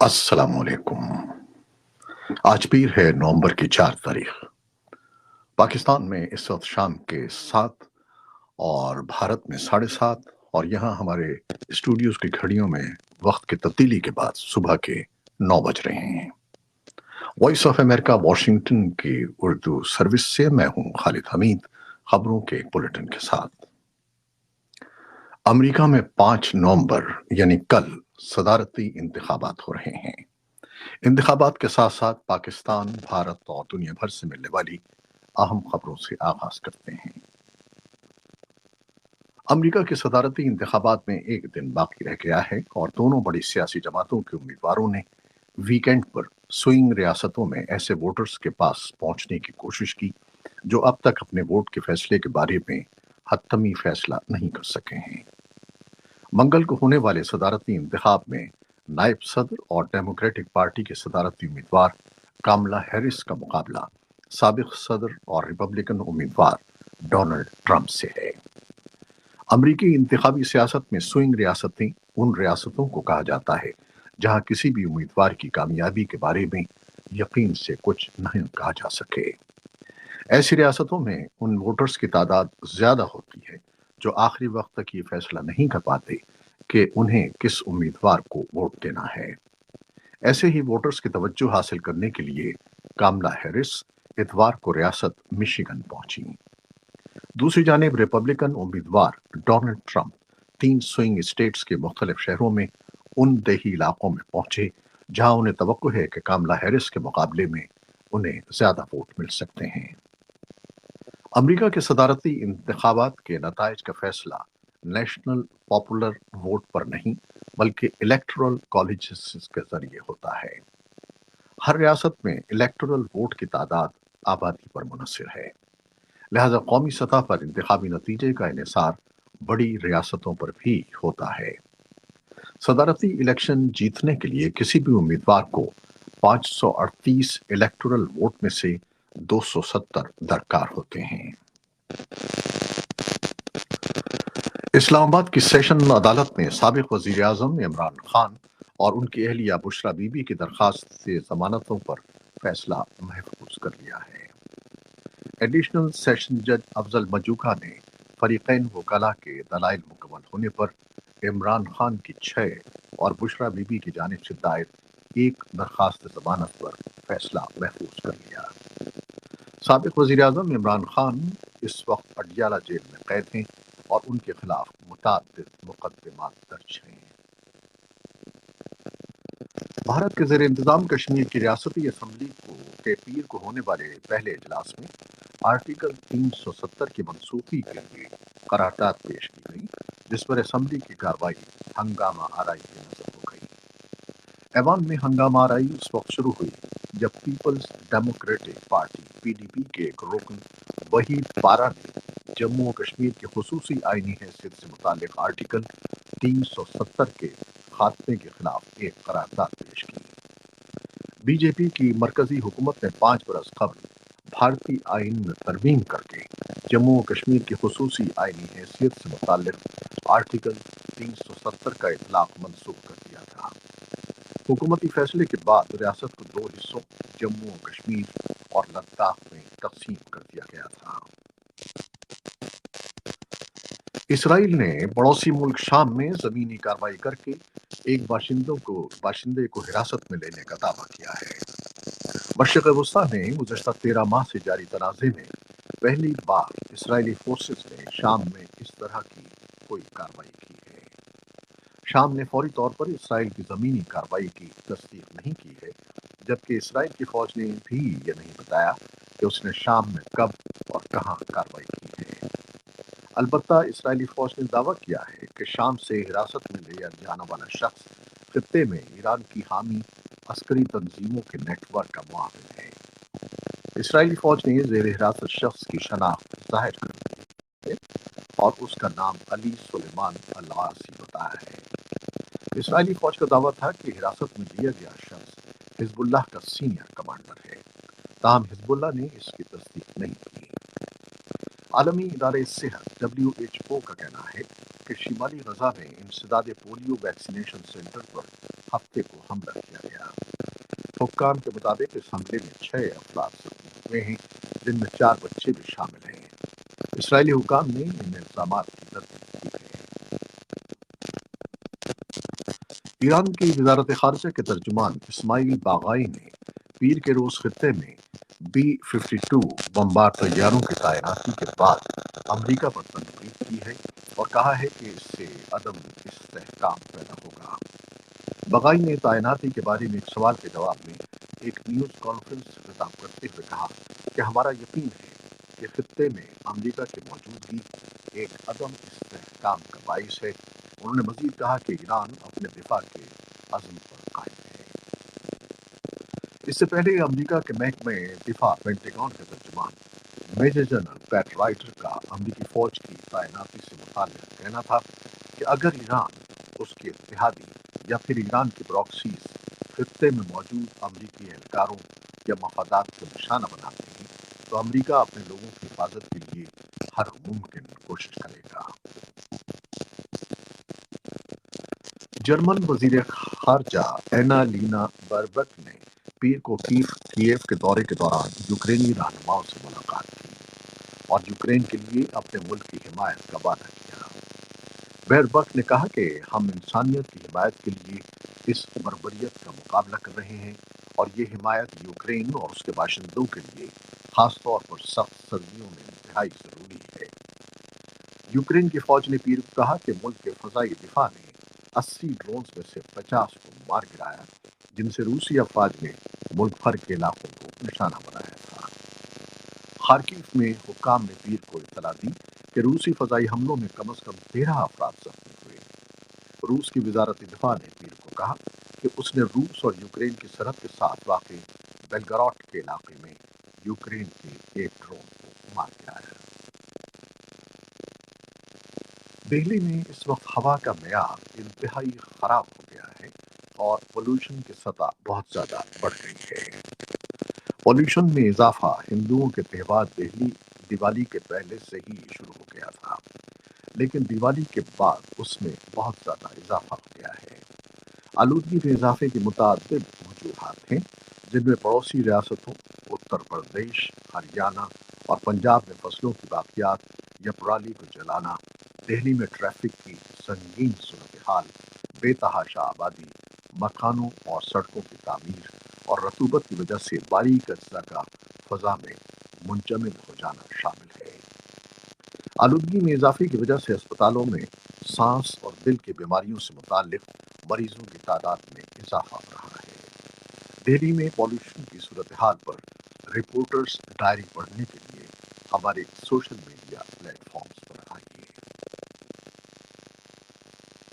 السلام علیکم۔ آج پیر ہے نومبر کی 4 تاریخ۔ پاکستان میں اس وقت شام کے 7 اور بھارت میں 7:30 اور یہاں ہمارے اسٹوڈیوز کی گھڑیوں میں وقت کی تبدیلی کے بعد صبح کے 9 بج رہے ہیں۔ وائس آف امریکہ واشنگٹن کی اردو سروس سے میں ہوں خالد حمید، خبروں کے ایک بلیٹن کے ساتھ۔ امریکہ میں 5 نومبر یعنی کل صدارتی انتخابات ہو رہے ہیں۔ انتخابات کے ساتھ ساتھ پاکستان، بھارت اور دنیا بھر سے ملنے والی اہم خبروں سے آغاز کرتے ہیں۔ امریکہ کے صدارتی انتخابات میں ایک دن باقی رہ گیا ہے اور دونوں بڑی سیاسی جماعتوں کے امیدواروں نے ویکینڈ پر سوئنگ ریاستوں میں ایسے ووٹرز کے پاس پہنچنے کی کوشش کی جو اب تک اپنے ووٹ کے فیصلے کے بارے میں حتمی فیصلہ نہیں کر سکے ہیں۔ منگل کو ہونے والے صدارتی انتخاب میں نائب صدر اور ڈیموکریٹک پارٹی کے صدارتی امیدوار کاملا ہیرس کا مقابلہ سابق صدر اور ریپبلکن امیدوار ڈونلڈ ٹرمپ سے ہے۔ امریکی انتخابی سیاست میں سوئنگ ریاستیں ان ریاستوں کو کہا جاتا ہے جہاں کسی بھی امیدوار کی کامیابی کے بارے میں یقین سے کچھ نہیں کہا جا سکے۔ ایسی ریاستوں میں ان ووٹرز کی تعداد زیادہ ہوتی ہے جو آخری وقت تک یہ فیصلہ نہیں کر پاتے کہ انہیں کس امیدوار کو ووٹ دینا ہے۔ ایسے ہی ووٹرز کی توجہ حاصل کرنے کے لیے کاملا ہیرس اتوار کو ریاست مشیگن پہنچی۔ دوسری جانب ریپبلکن امیدوار ڈونلڈ ٹرمپ 3 سوئنگ اسٹیٹس کے مختلف شہروں میں ان دیہی علاقوں میں پہنچے جہاں انہیں توقع ہے کہ کاملا ہیرس کے مقابلے میں انہیں زیادہ ووٹ مل سکتے ہیں۔ امریکہ کے صدارتی انتخابات کے نتائج کا فیصلہ نیشنل پاپولر ووٹ پر نہیں بلکہ الیکٹورل کالجز کے ذریعے ہوتا ہے۔ ہر ریاست میں الیکٹورل ووٹ کی تعداد آبادی پر منحصر ہے، لہذا قومی سطح پر انتخابی نتیجے کا انحصار بڑی ریاستوں پر بھی ہوتا ہے۔ صدارتی الیکشن جیتنے کے لیے کسی بھی امیدوار کو 538 الیکٹورل ووٹ میں سے 270 درکار ہوتے ہیں۔ اسلام آباد کی سیشن عدالت نے سابق وزیر اعظم عمران خان اور ان کی اہلیہ بشرا بی بی کی درخواست سے ضمانتوں پر فیصلہ محفوظ کر لیا ہے۔ ایڈیشنل سیشن جج افضل مجوکا نے فریقین وکلاء کے دلائل مکمل ہونے پر عمران خان کی 6 اور بشرا بی بی کی جانب سے دائر 1 درخواست ضمانت پر فیصلہ محفوظ کر لیا۔ سابق وزیر اعظم عمران خان اس وقت اڈیالہ جیل میں قید ہیں اور ان کے خلاف متعدد مقدمات درج ہیں۔ بھارت کے زیر انتظام کشمیر کی ریاستی اسمبلی کے پیر کو ہونے والے پہلے اجلاس میں آرٹیکل 370 کی منسوخی کے لیے قرارداد پیش کی گئی، جس پر اسمبلی کی کارروائی ہنگامہ آرائی میں نصب ہو گئی۔ ایوان میں ہنگامہ آرائی اس وقت شروع ہوئی جب پیپلز ڈیموکریٹک پارٹی PDP کے ایک رکن وحید پارا نے جموں و کشمیر کی خصوصی آئینی حیثیت سے متعلق آرٹیکل 370 کے خاتمے کے خلاف ایک قرارداد پیش کی۔ بی جے پی کی مرکزی حکومت نے 5 برس قبل بھارتی آئین میں ترمیم کر کے جموں و کشمیر کی خصوصی آئینی حیثیت سے متعلق آرٹیکل 370 کا اطلاق منسوخ کر دیا تھا۔ حکومتی فیصلے کے بعد ریاست کو 2 حصوں جموں و کشمیر اور لداخ میں تقسیم کر دیا گیا تھا۔ اسرائیل نے پڑوسی ملک شام میں زمینی کارروائی کر کے ایک باشندے کو حراست میں لینے کا دعویٰ کیا ہے۔ مشرق وسطیٰ میں گزشتہ 13 ماہ سے جاری تنازع میں پہلی بار اسرائیلی فورسز نے شام میں اس طرح کی کوئی کارروائی کی ہے۔ شام نے فوری طور پر اسرائیل کی زمینی کارروائی کی تصدیق نہیں کی ہے، جبکہ اسرائیل کی فوج نے بھی یہ نہیں بتایا کہ اس نے شام میں کب اور کہاں کارروائی کی ہے۔ البتہ اسرائیلی فوج نے دعویٰ کیا ہے کہ شام سے حراست میں لیا جانے والا شخص خطے میں ایران کی حامی عسکری تنظیموں کے نیٹ ورک کا معاون ہے۔ اسرائیلی فوج نے زیر حراست شخص کی شناخت ظاہر کر دی ہے اور اس کا نام علی سلیمان العاصی بتایا ہے۔ اسرائیلی فوج کا دعویٰ تھا کہ حراست میں لیا گیا شخص حزب اللہ کا سینئر کمانڈر ہے، تاہم حزب اللہ نے اس کی تصدیق نہیں کی۔ عالمی ادارہ صحت WHO کا کہنا ہے کہ شمالی غزہ میں انسداد پولیو ویکسینیشن سینٹر پر ہفتے کو حملہ کیا گیا۔ حکام کے مطابق اس حملے میں 6 افراد زخمی ہوئے ہیں، جن میں 4 بچے بھی شامل ہیں۔ اسرائیلی حکام نے ان الزامات کی تصدیق کی ہے۔ ایران کی وزارت خارجہ کے ترجمان اسماعیل باغائی نے پیر کے روز خطے میں B-52 بمبار طیاروں کی تعیناتی کے بعد امریکہ پر تنقید کی ہے اور کہا ہے کہ اس سے عدم استحکام پیدا ہوگا۔ باغائی نے تعیناتی کے بارے میں ایک سوال کے جواب میں ایک نیوز کانفرنس سے خطاب کرتے ہوئے کہا کہ ہمارا یقین ہے کہ خطے میں امریکہ کی موجودگی ایک عدم استحکام کا باعث ہے۔ انہوں نے مزید کہا کہ ایران اپنے دفاع کے عزم پر قائم ہے۔ اس سے پہلے امریکہ کے محکمہ دفاع پینٹاگن کے ترجمان میجر جنرل پیٹ رائٹر کا امریکی فوج کی تعیناتی سے متعلق کہنا تھا کہ اگر ایران، اس کے اتحادی یا پھر ایران کی پراکسیز خطے میں موجود امریکی اہلکاروں یا مفادات کو نشانہ بناتے ہیں تو امریکہ اپنے لوگوں کی حفاظت کے لیے ہر ممکن کوشش کرے گا۔ جرمن وزیر خارجہ اینا لینا بربک نے پیر کو کیف کے دورے کے دوران یوکرینی رہنماؤں سے ملاقات کی اور یوکرین کے لیے اپنے ملک کی حمایت کا وعدہ کیا۔ بیربک نے کہا کہ ہم انسانیت کی حمایت کے لیے اس بربریت کا مقابلہ کر رہے ہیں اور یہ حمایت یوکرین اور اس کے باشندوں کے لیے خاص طور پر سخت سردیوں میں انتہائی ضروری ہے۔ یوکرین کی فوج نے پیر کو کہا کہ ملک کے فضائی دفاع نے 80 ڈرونز میں سے 50 کو مار گرایا، جن سے روسی افواج نے ملک بھر کے علاقوں کو نشانہ بنایا تھا۔ خارکیف میں حکام نے پیر کو اطلاع دی کہ روسی فضائی حملوں میں کم از کم 13 افراد زخمی ہوئے۔ روس کی وزارت دفاع نے پیر کو کہا کہ اس نے روس اور یوکرین کی سرحد کے ساتھ واقع بیلگراڈ کے علاقے میں یوکرین کے ایک ڈرون کو مار گرایا۔ دہلی میں اس وقت ہوا کا معیار انتہائی خراب ہو گیا ہے اور پولوشن کی سطح بہت زیادہ بڑھ گئی ہے۔ پولوشن میں اضافہ ہندوؤں کے تہوار دیوالی کے پہلے سے ہی شروع ہو گیا تھا، لیکن دیوالی کے بعد اس میں بہت زیادہ اضافہ ہو گیا ہے۔ آلودگی میں اضافے کی متعدد وجوہات ہیں، جن میں پڑوسی ریاستوں اتر پردیش، ہریانہ اور پنجاب میں فصلوں کی باقیات یا پرالی کو جلانا، دہلی میں ٹریفک کی سنگین صورتحال، بے تحاشا آبادی، مکانوں اور سڑکوں کی تعمیر اور رطوبت کی وجہ سے باریک اجزاء کا فضا میں منجمد ہو جانا شامل ہے۔ آلودگی میں اضافے کی وجہ سے اسپتالوں میں سانس اور دل کی بیماریوں سے متعلق مریضوں کی تعداد میں اضافہ ہو رہا ہے۔ دہلی میں پولوشن کی صورتحال پر رپورٹرز ڈائری پڑھنے کے لیے ہمارے سوشل میڈیا پلیٹ فارمز پر آئیے۔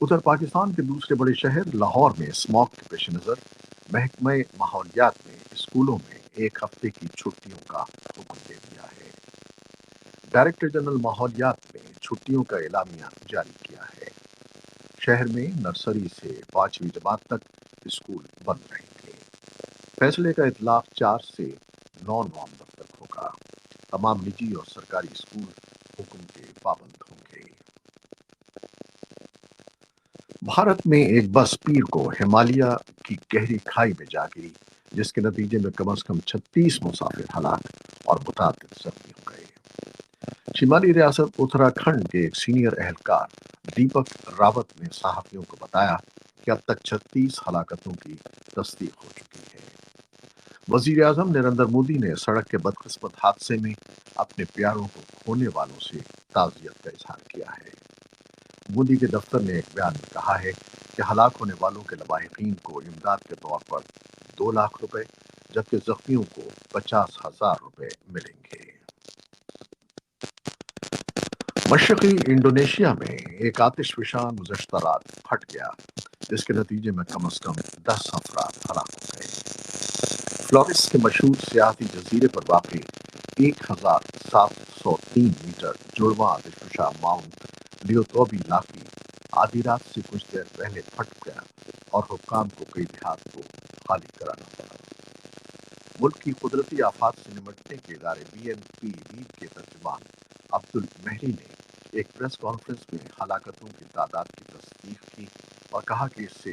ادھر پاکستان کے دوسرے بڑے شہر لاہور میں اسموگ کے پیش نظر محکمہ ماحولیات نے اسکولوں میں ایک ہفتے کی چھٹیوں کا حکم دے دیا ہے۔ ڈائریکٹر جنرل ماحولیات نے چھٹیوں کا اعلامیہ جاری کیا ہے۔ شہر میں نرسری سے 5ویں جماعت تک اسکول بند رہیں گے۔ فیصلے کا اطلاق 4 سے 9 نومبر تک ہوگا۔ تمام نجی اور سرکاری اسکول حکم کے پابند ہوں گے۔ بھارت میں ایک بس پیر کو ہمالیہ کی گہری کھائی میں جا گری، جس کے نتیجے میں کم از کم 36 مسافر ہلاک اور متعدد زخمی ہو گئے۔ شمالی ریاست اتراکھنڈ کے ایک سینئر اہلکار دیپک راوت نے صحافیوں کو بتایا کہ اب تک 36 ہلاکتوں کی تصدیق ہو چکی ہے۔ وزیر اعظم نریندر مودی نے سڑک کے بدقسمت حادثے میں اپنے پیاروں کو کھونے والوں سے تعزیت کا اظہار کیا ہے۔ مودی کے دفتر نے ایک بیان میں کہا ہے کہ ہلاک ہونے والوں کے لواحقین کو امداد کے طور پر 2 لاکھ روپے جبکہ زخمیوں کو 50,000 روپے ملیں گے۔ مشرقی انڈونیشیا میں ایک آتش فشاں گزشتہ رات پھٹ گیا، جس کے نتیجے میں کم از کم 10 افراد ہلاک ہو گئے۔ فلورس کے مشہور سیاحتی جزیرے پر واقع 1703 میٹر جڑواں آتش فشاں ماؤنٹ لیوتوبی لاکی آدھی رات سے کچھ دیر پہلے پھٹ گیا اور حکام کو کئی دیہات کو خالی کرانا پڑا۔ ملک کی قدرتی آفات سے نمٹنے کے ادارے BNP کے ترجمان عبد المہری نے ایک پریس کانفرنس میں ہلاکتوں کی تعداد کی تصدیق کی اور کہا کہ اس سے